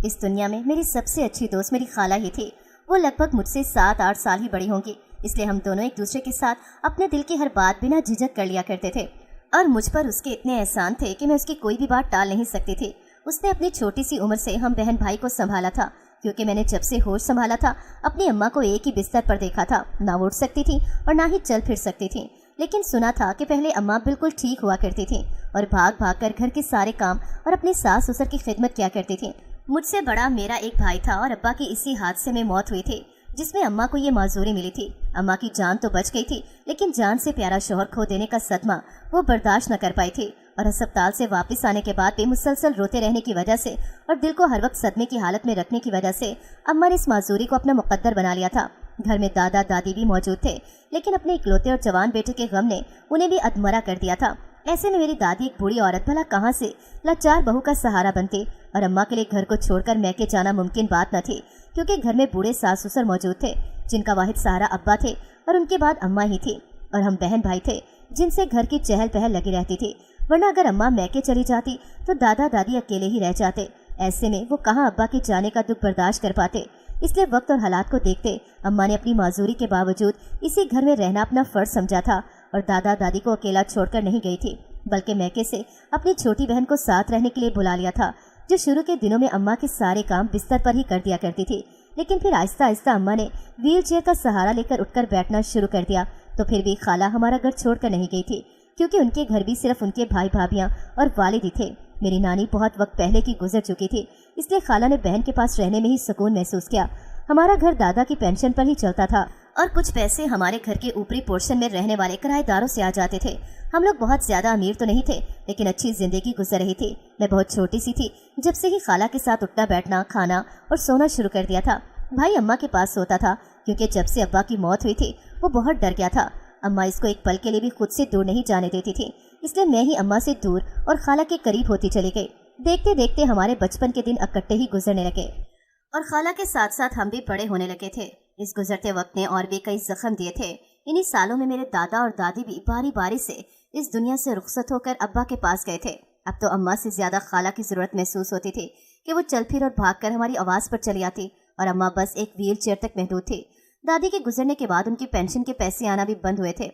इस दुनिया में मेरी सबसे अच्छी दोस्त मेरी खाला ही थी। वो लगभग मुझसे 7-8 साल ही बड़ी होंगी, इसलिए हम दोनों एक दूसरे के साथ अपने दिल की हर बात बिना झिझक कर लिया करते थे और मुझ पर उसके इतने एहसान थे कि मैं उसकी कोई भी बात टाल नहीं सकती थी। उसने अपनी छोटी सी उम्र से हम बहन भाई को संभाला था, क्योंकि मैंने जब से होश संभाला था अपनी अम्मा को एक ही बिस्तर पर देखा था। ना वो उठ सकती थी और ना ही चल फिर सकती थी, लेकिन सुना था कि पहले अम्मा बिल्कुल ठीक हुआ करती थी और भाग भाग कर घर के सारे काम और अपनी सास ससुर की खिदमत किया करती थी। मुझसे बड़ा मेरा एक भाई था और अब्बा की इसी हादसे में मौत हुई थी, जिसमें अम्मा को ये माजूरी मिली थी। अम्मा की जान तो बच गई थी, लेकिन जान से प्यारा शोहर खो देने का सदमा वो बर्दाश्त न कर पाई थी और अस्पताल से वापस आने के बाद भी मुसलसल रोते रहने की वजह से और दिल को हर वक्त सदमे की हालत में रखने की वजह से अम्मा ने इस माजूरी को अपना मुकद्दर बना लिया था। घर में दादा दादी भी मौजूद थे, लेकिन अपने इकलौते और जवान बेटे के गम ने उन्हें भी अधमरा कर दिया था। ऐसे में मेरी दादी एक बूढ़ी औरत भला कहाँ से लाचार बहू का सहारा बनती और अम्मा के लिए घर को छोड़कर मैके जाना मुमकिन बात न थी, क्योंकि घर में बूढ़े सास ससुर मौजूद थे जिनका वाहिद सहारा अब्बा थे और उनके बाद अम्मा ही थी, और हम बहन भाई थे जिनसे घर की चहल पहल लगी रहती थी। वरना अगर अम्मा मैके चली जाती तो दादा दादी अकेले ही रह जाते। ऐसे में वो कहाँ अब्बा के जाने का दुख बर्दाश्त कर पाते। इसलिए वक्त और हालात को देखते अम्मा ने अपनी माजूरी के बावजूद इसी घर में रहना अपना फर्ज समझा था और दादा दादी को अकेला छोड़कर नहीं गई थी, बल्कि मैके से अपनी छोटी बहन को साथ रहने के लिए बुला लिया था, जो शुरू के दिनों में अम्मा के सारे काम बिस्तर पर ही कर दिया करती थी। लेकिन फिर आहिस्ता आहिस्ता अम्मा ने व्हील चेयर का सहारा लेकर उठकर बैठना शुरू कर दिया। तो फिर भी खाला हमारा घर छोड़कर नहीं गई थी, क्योंकि उनके घर भी सिर्फ उनके भाई भाभियाँ और वालिद ही थे। मेरी नानी बहुत वक्त पहले की गुजर चुकी थी, इसलिए खाला ने बहन के पास रहने में ही सुकून महसूस किया। हमारा घर दादा की पेंशन पर ही चलता था और कुछ पैसे हमारे घर के ऊपरी पोर्शन में रहने वाले किराएदारों से आ जाते थे। हम लोग बहुत ज्यादा अमीर तो नहीं थे, लेकिन अच्छी जिंदगी गुजर रही थी। मैं बहुत छोटी सी थी जब से ही खाला के साथ उठना बैठना, खाना और सोना शुरू कर दिया था। भाई अम्मा के पास सोता था, क्योंकि जब से अब्बा की मौत हुई थी वो बहुत डर गया था। अम्मा इसको एक पल के लिए भी खुद से दूर नहीं जाने देती थी, इसलिए मैं ही अम्मा से दूर और खाला के करीब होती चली गई। देखते देखते हमारे बचपन के दिन इकट्ठे ही गुजरने लगे और खाला के साथ साथ हम भी बड़े होने लगे थे। इस गुजरते वक्त ने और भी कई जख्म दिए थे। इन्हीं सालों में मेरे दादा और दादी भी बारी बारी से इस दुनिया से रुखसत होकर अब्बा के पास गए थे। अब तो अम्मा से ज्यादा खाला की जरूरत महसूस होती थी कि वो चल फिर और भागकर हमारी आवाज पर चली आती, और अम्मा बस एक व्हील चेयर तक महदूद थी। दादी के गुजरने के बाद उनकी पेंशन के पैसे आना भी बंद हुए थे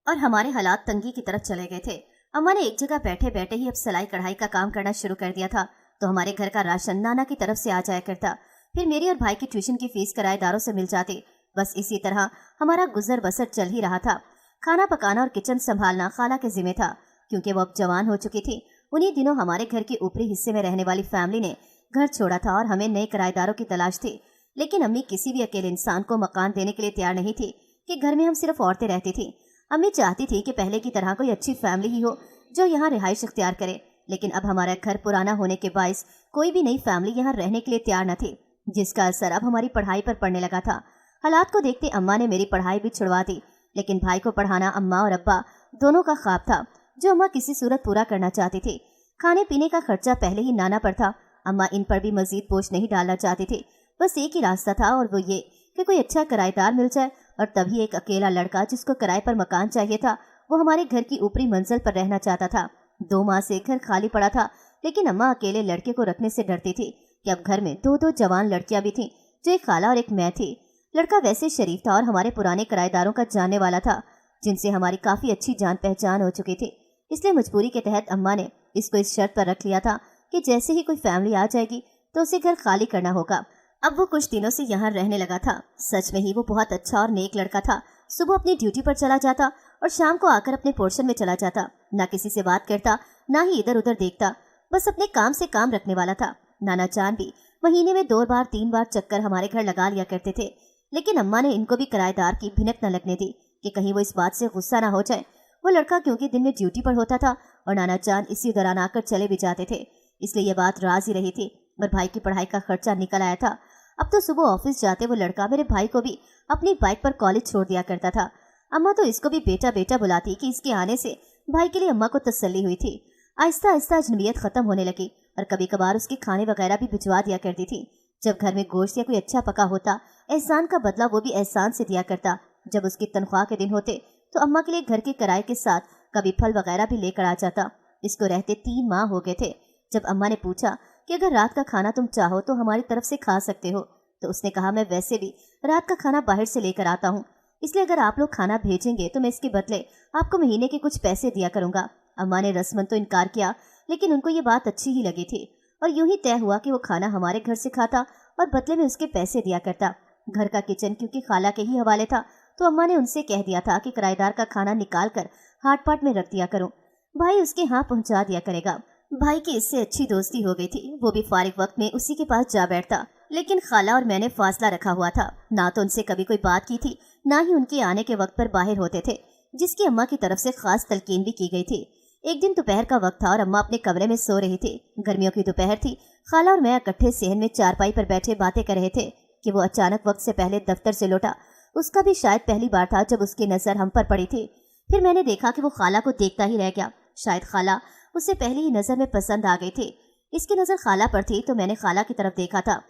और हमारे हालात तंगी की तरफ चले गए थे। अम्मा ने एक जगह बैठे बैठे ही अब सिलाई कढ़ाई का काम करना शुरू कर दिया था, तो हमारे घर का राशन नाना की तरफ से आ जाया करता। फिर मेरी और भाई की ट्यूशन की फीस किराएदारों से मिल जाती। बस इसी तरह हमारा गुजर बसर चल ही रहा था। खाना पकाना और किचन संभालना खाला के जिम्मे था, क्योंकि वो अब जवान हो चुकी थी। उन्हीं दिनों हमारे घर के ऊपरी हिस्से में रहने वाली फैमिली ने घर छोड़ा था और हमें नए किराएदारों की तलाश थी। लेकिन अम्मी किसी भी अकेले इंसान को मकान देने के लिए तैयार नहीं थी कि घर में हम सिर्फ औरतें रहती थी। अम्मी चाहती थी कि पहले की तरह कोई अच्छी फैमिली ही हो जो यहाँ रिहाइश इख्तियार करे, लेकिन अब हमारा घर पुराना होने के बायस कोई भी नई फैमिली यहाँ रहने के लिए तैयार न थी, जिसका असर अब हमारी पढ़ाई पर पड़ने लगा था। हालात को देखते अम्मा ने मेरी पढ़ाई भी छुड़वा दी, लेकिन भाई को पढ़ाना अम्मा और अब्बा दोनों का ख्वाब था, जो अम्मा किसी सूरत पूरा करना चाहती थी। खाने पीने का खर्चा पहले ही नाना पर था, अम्मा इन पर भी मजीद बोझ नहीं डालना चाहती थी। बस एक ही रास्ता था, और वो ये कि कोई अच्छा किराएदार मिल जाए, और तभी एक अकेला लड़का जिसको किराए पर मकान चाहिए था वो हमारे घर की ऊपरी मंजिल पर रहना चाहता था। 2 माह से घर खाली पड़ा था, लेकिन अम्मा अकेले लड़के को रखने से डरती थी कि अब घर में 2-2 जवान लड़कियां भी थीं, जो एक खाला और एक मैं थी। लड़का वैसे शरीफ था और हमारे पुराने किराएदारों का जानने वाला था, जिनसे हमारी काफ़ी अच्छी जान पहचान हो चुकी थी। इसलिए मजबूरी के तहत अम्मा ने इसको इस शर्त पर रख लिया था कि जैसे ही कोई फैमिली आ जाएगी तो उसे घर खाली करना होगा। अब वो कुछ दिनों से यहाँ रहने लगा था। सच में ही वो बहुत अच्छा और नेक लड़का था। सुबह अपनी ड्यूटी पर चला जाता और शाम को आकर अपने पोर्शन में चला जाता। ना किसी से बात करता, ना ही इधर उधर देखता, बस अपने काम से काम रखने वाला था। नाना जान भी महीने में 2 बार 3 बार चक्कर हमारे घर लगा लिया करते थे, लेकिन अम्मा ने इनको भी किराएदार की भिनक न लगने दी कि कहीं वो इस बात से गुस्सा ना हो जाए। वो लड़का क्योंकि दिन में ड्यूटी पर होता था और नाना जान इसी दौरान आकर चले भी जाते थे, इसलिए ये बात राज ही रही थी। और भाई की पढ़ाई का खर्चा निकल आया था। अब तो सुबह ऑफिस जाते वो लड़का मेरे भाई को भी अपनी बाइक पर कॉलेज छोड़ दिया करता था। अम्मा तो इसको भी बेटा बेटा बुलाती कि इसके आने से भाई के लिए अम्मा को तसल्ली हुई थी। आहिस्ता आहिस्ता अजनबियत खत्म होने लगी और कभी कभार उसके खाने वगैरह भी भिजवा दिया करती थी। जब घर में गोश्त या कोई अच्छा पका होता, एहसान का बदला वो भी एहसान से दिया करता। जब उसकी तनख्वाह के दिन होते तो अम्मा के लिए घर के किराए के साथ कभी फल वगैरह भी लेकर आ जाता। इसको रहते 3 माह हो गए थे। जब अम्मा ने पूछा कि अगर रात का खाना तुम चाहो तो हमारी तरफ से खा सकते हो। तो उसने कहा, मैं वैसे भी रात का खाना बाहर से लेकर आता हूँ, इसलिए अगर आप लोग खाना भेजेंगे तो मैं इसके बदले आपको महीने के कुछ पैसे दिया करूँगा। अम्मा ने रस्मन तो इनकार किया, लेकिन उनको ये बात अच्छी ही लगी थी और यूं ही तय हुआ कि वो खाना हमारे घर से खाता और बदले में उसके पैसे दिया करता। घर का किचन क्योंकि खाला के ही हवाले था, तो अम्मा ने उनसे कह दिया था कि किराएदार का खाना निकाल कर हाट पाट में रख दिया करूं, भाई उसके यहाँ पहुंचा दिया करेगा। भाई की इससे अच्छी दोस्ती हो गई थी, वो भी फारिग वक्त में उसी के पास जा बैठता। लेकिन खाला और मैंने फासला रखा हुआ था, ना तो उनसे कभी कोई बात की थी, ना ही उनके आने के वक्त पर बाहर होते थे, जिसकी अम्मा की तरफ से खास तलकीन भी की गई थी। एक दिन दोपहर का वक्त था और अम्मा अपने कमरे में सो रही थी। गर्मियों की दोपहर थी। खाला और मैं इकट्ठे सेहन में चारपाई पर बैठे बातें कर रहे थे कि वो अचानक वक्त से पहले दफ्तर से लौटा। उसका भी शायद पहली बार था जब उसकी नज़र हम पर पड़ी थी। फिर मैंने देखा कि वो खाला को देखता ही रह गया। शायद खाला उसे पहली ही नज़र में पसंद आ गई थी। इसकी नज़र खाला पर थी तो मैंने खाला की तरफ देखा था,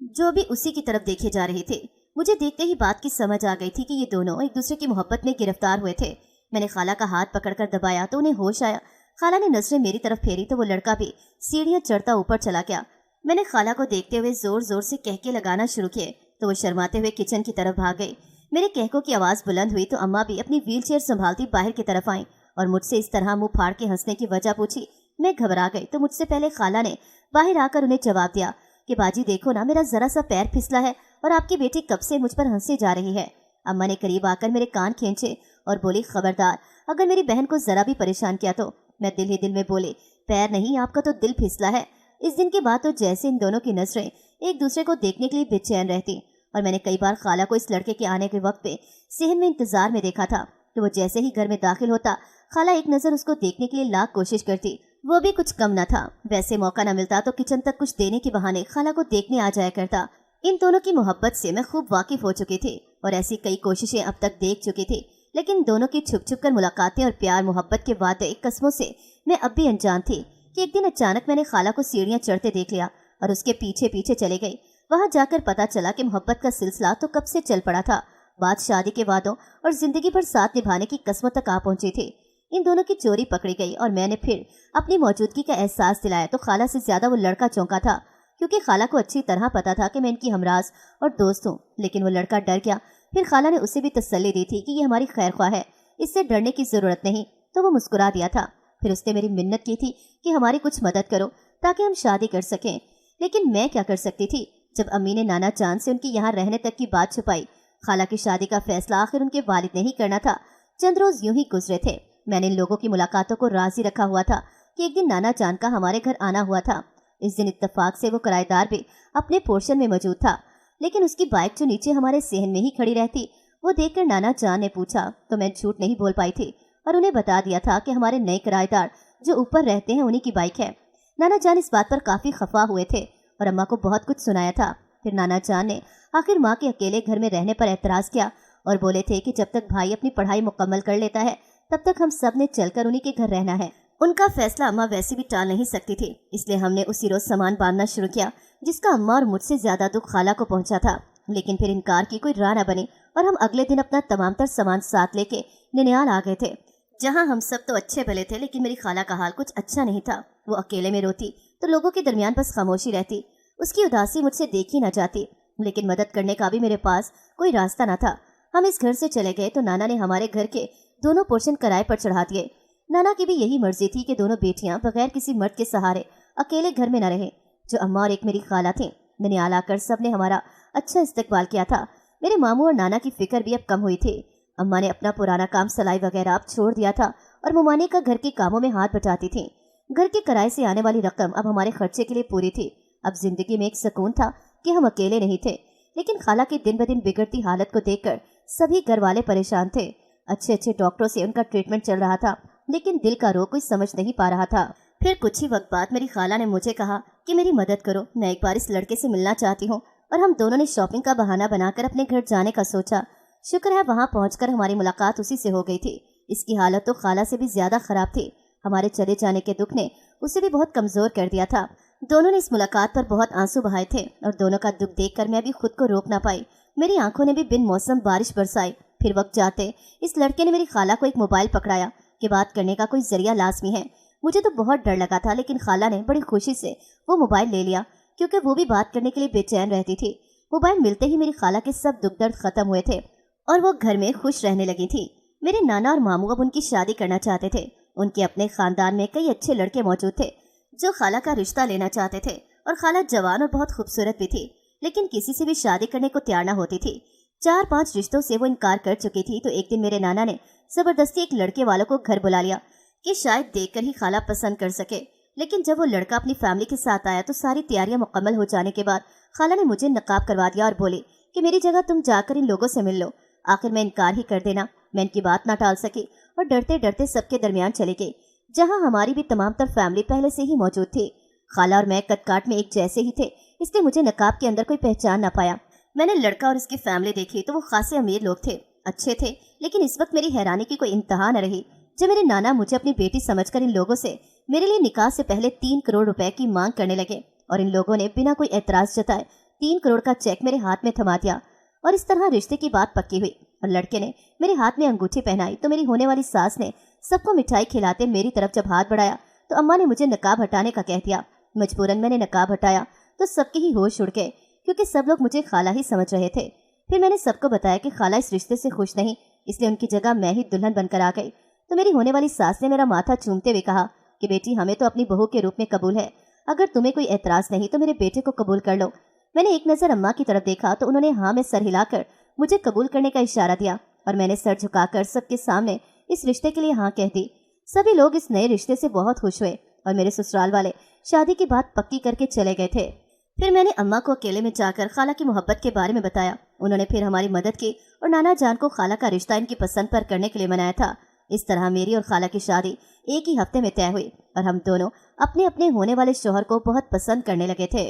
जो भी उसी की तरफ देखे जा रही थी। मुझे देखते ही बात की समझ आ गई थी कि ये दोनों एक दूसरे की मोहब्बत में गिरफ्तार हुए थे। मैंने खाला का हाथ पकड़कर दबाया तो उन्हें होश आया। खाला ने नजरें मेरी तरफ फेरी तो वो लड़का भी सीढ़ियां चढ़ता ऊपर चला गया। मैंने खाला को देखते हुए जोर जोर से कहके लगाना शुरू किए तो वो शर्माते हुए किचन की तरफ भाग गई। मेरे कहकों की आवाज़ बुलंद हुई तो अम्मा भी अपनी व्हील चेयर संभालती बाहर की तरफ आई और मुझसे इस तरह मुंह फाड़ के हंसने की वजह पूछी। मैं घबरा गई तो मुझसे पहले खाला ने बाहर आकर उन्हें जवाब दिया कि बाजी देखो ना, मेरा जरा सा पैर फिसला है और आपकी बेटी कब से मुझ पर हंसे जा रही है। अम्मा ने करीब आकर मेरे कान खींचे और बोली, खबरदार अगर मेरी बहन को जरा भी परेशान किया तो। मैं दिल ही दिल में बोले, पैर नहीं आपका तो दिल फिसला है। इस दिन के बाद तो जैसे इन दोनों की नजरें एक दूसरे को देखने के लिए बेचैन रहती और मैंने कई बार खाला को इस लड़के के आने के वक्त पे सेहन में इंतजार में देखा था। तो वो जैसे ही घर में दाखिल होता, खाला एक नजर उसको देखने के लिए लाख कोशिश करती, वो भी कुछ कम न था। वैसे मौका न मिलता तो किचन तक कुछ देने के बहाने खाला को देखने आ जाया करता। इन दोनों की मोहब्बत से मैं खूब वाकिफ हो चुकी थी और ऐसी कई कोशिशें अब तक देख चुकी थी, लेकिन दोनों की छुप छुप कर मुलाकातें और प्यार मोहब्बत के वादे कस्मों से मैं अब भी अनजान थी कि एक दिन अचानक मैंने खाला को सीढ़ियां चढ़ते देख लिया और उसके पीछे पीछे चले गई। वहां जाकर पता चला कि मोहब्बत का सिलसिला तो कब से चल पड़ा था, बात शादी के वादों और जिंदगी भर साथ निभाने की कस्मों तक आ पहुंची थी। इन दोनों की चोरी पकड़ी गई और मैंने फिर अपनी मौजूदगी का एहसास दिलाया तो खाला से ज्यादा वो लड़का चौंका था, क्योंकि खाला को अच्छी तरह पता था कि मैं इनकी हमराज और दोस्त हूँ। लेकिन वो लड़का डर गया। फिर खाला ने उसे भी तसल्ली दी थी कि ये हमारी खैर ख्वाह है, इससे डरने की जरूरत नहीं, तो वो मुस्कुरा दिया था। फिर उसने मेरी मिन्नत की थी कि हमारी कुछ मदद करो ताकि हम शादी कर सकें। लेकिन मैं क्या कर सकती थी जब अम्मी ने नाना जान से उनकी यहाँ रहने तक की बात छुपाई। खाला की शादी का फैसला आखिर उनके वालिद ने ही करना था। चंद रोज यूं ही गुजरे थे। मैंने इन लोगों की मुलाकातों को राजी रखा हुआ था कि एक दिन नाना जान का हमारे घर आना हुआ था। इस दिन इत्तेफाक से वो किराएदार भी अपने पोर्शन में मौजूद था, लेकिन उसकी बाइक जो नीचे हमारे सेहन में ही खड़ी रहती, वो देखकर नाना जान ने पूछा तो मैं झूठ नहीं बोल पाई थी और उन्हें बता दिया था कि हमारे नए किराएदार जो ऊपर रहते हैं उन्हीं की बाइक है। नाना जान इस बात पर काफी खफा हुए थे और अम्मा को बहुत कुछ सुनाया था। फिर नाना जान ने आखिर माँ के अकेले घर में रहने पर एतराज किया और बोले थे कि जब तक भाई अपनी पढ़ाई मुकम्मल कर लेता है तब तक हम सब ने चलकर उन्हीं के घर रहना है। उनका फैसला अम्मा वैसे भी टाल नहीं सकती थी, इसलिए हमने उसी रोज सामान बांधना शुरू किया, जिसका अम्मा और मुझसे ज्यादा दुख खाला को पहुंचा था। लेकिन फिर इनकार की कोई राह न बनी और हम अगले दिन अपना तमाम तर सामान साथ लेके ननियाल आ गए थे, जहाँ हम सब तो अच्छे भले थे, लेकिन मेरी खाला का हाल कुछ अच्छा नहीं था। वो अकेले में रोती तो लोगों के दरमियान बस खामोशी रहती। उसकी उदासी मुझसे देखी न जाती, लेकिन मदद करने का भी मेरे पास कोई रास्ता न था। हम इस घर से चले गए तो नाना ने हमारे घर के दोनों पोर्शन किराए पर चढ़ा दिए। नाना की भी यही मर्जी थी कि दोनों बेटियां बगैर किसी मर्द के सहारे अकेले घर में न रहे। जो अम्मा और एक मेरी खाला थी, ननियाल आकर सब ने हमारा अच्छा इस्तकबाल किया था। मेरे मामू और नाना की फिक्र भी अब कम हुई थी। अम्मा ने अपना पुराना काम सलाई वगैरह अब छोड़ दिया था और मुमानी का घर के कामों में हाथ बटाती थी। घर के किराए से आने वाली रकम अब हमारे खर्चे के लिए पूरी थी। अब जिंदगी में एक सुकून था कि हम अकेले नहीं थे। लेकिन खाला की दिन ब दिन बिगड़ती हालत को देखकर सभी घर वाले परेशान थे। अच्छे अच्छे डॉक्टरों से उनका ट्रीटमेंट चल रहा था, लेकिन दिल का रोग कोई समझ नहीं पा रहा था। फिर कुछ ही वक्त बाद मेरी खाला ने मुझे कहा कि मेरी मदद करो, मैं एक बार इस लड़के से मिलना चाहती हूँ। और हम दोनों ने शॉपिंग का बहाना बनाकर अपने घर जाने का सोचा। शुक्र है वहाँ पहुंचकर हमारी मुलाकात उसी से हो गई थी। इसकी हालत तो खाला से भी ज्यादा खराब थी। हमारे चले जाने के दुख ने उसे भी बहुत कमजोर कर दिया था। दोनों ने इस मुलाकात पर बहुत आंसू बहाए थे और दोनों का दुख देखकर मैं भी खुद को रोक ना पाई। मेरी आंखों ने भी बिन मौसम बारिश बरसाई। फिर वक्त जाते इस लड़के ने मेरी खाला को एक मोबाइल पकड़ाया कि बात करने का कोई जरिया लाजमी है। मुझे तो बहुत डर लगा था, लेकिन खाला ने बड़ी खुशी से वो मोबाइल ले लिया, क्योंकि वो भी बात करने के लिए बेचैन रहती थी। मोबाइल मिलते ही मेरी खाला के सब दुख दर्द खत्म हुए थे और वो घर में खुश रहने लगी थी। मेरे नाना और मामू अब उनकी शादी करना चाहते थे। उनके अपने खानदान में कई अच्छे लड़के मौजूद थे जो खाला का रिश्ता लेना चाहते थे, और खाला जवान और बहुत खूबसूरत भी थी, लेकिन किसी से भी शादी करने को तैयार न होती थी। 4-5 रिश्तों से वो इनकार कर चुकी थी। तो एक दिन मेरे नाना ने जबरदस्ती एक लड़के वालों को घर बुला लिया कि शायद देखकर ही खाला पसंद कर सके। लेकिन जब वो लड़का अपनी फैमिली के साथ आया तो सारी तैयारियां मुकम्मल हो जाने के बाद खाला ने मुझे नकाब करवा दिया और बोली कि मेरी जगह तुम जाकर इन लोगों से मिल लो। आखिर मैं इनकार ही कर देना। मैं इनकी बात ना टाल सकी और डरते डरते सबके दरमियान चली गई, जहाँ हमारी भी तमाम तर फैमिली पहले से ही मौजूद थी। खाला और मैं कद काट में एक जैसे ही थे, इसलिए मुझे नकाब के अंदर कोई पहचान ना पाया। मैंने लड़का और उसकी फैमिली देखी तो वो खासे अमीर लोग थे, अच्छे थे, लेकिन इस वक्त मेरी हैरानी की कोई इंतहा न रही जब मेरे नाना मुझे अपनी बेटी समझकर इन लोगों से मेरे लिए निकाह से पहले 3 करोड़ रुपए की मांग करने लगे। और इन लोगों ने बिना कोई एतराज जताए 3 करोड़ का चेक मेरे हाथ में थमा दिया और इस तरह रिश्ते की बात पक्की हुई। और लड़के ने मेरे हाथ में अंगूठी पहनाई तो मेरी होने वाली सास ने सबको मिठाई खिलाते मेरी तरफ जब हाथ बढ़ाया तो अम्मा ने मुझे नकाब हटाने का कह दिया। मजबूरन मैंने नकाब हटाया तो सबके ही होश उड़ गए, क्योंकि सब लोग मुझे खाला ही समझ रहे थे। फिर मैंने सबको बताया कि खाला इस रिश्ते से खुश नहीं, इसलिए उनकी जगह मैं ही दुल्हन बनकर आ गई। तो मेरी होने वाली सास ने मेरा माथा चूमते हुए कहा कि बेटी, हमें तो अपनी बहू के रूप में कबूल है, अगर तुम्हें कोई एतराज नहीं तो मेरे बेटे को कबूल कर लो। मैंने एक नज़र अम्मा की तरफ देखा तो उन्होंने हाँ में सर हिलाकर मुझे कबूल करने का इशारा दिया और मैंने सर झुकाकर सबके सामने इस रिश्ते के लिए हाँ कह दी। सभी लोग इस नए रिश्ते से बहुत खुश हुए और मेरे ससुराल वाले शादी की बात पक्की करके चले गए थे। फिर मैंने अम्मा को अकेले में जाकर खाला की मोहब्बत के बारे में बताया। उन्होंने फिर हमारी मदद की और नाना जान को खाला का रिश्ता इनकी पसंद पर करने के लिए मनाया था। इस तरह मेरी और खाला की शादी एक ही हफ्ते में तय हुई और हम दोनों अपने अपने होने वाले शौहर को बहुत पसंद करने लगे थे।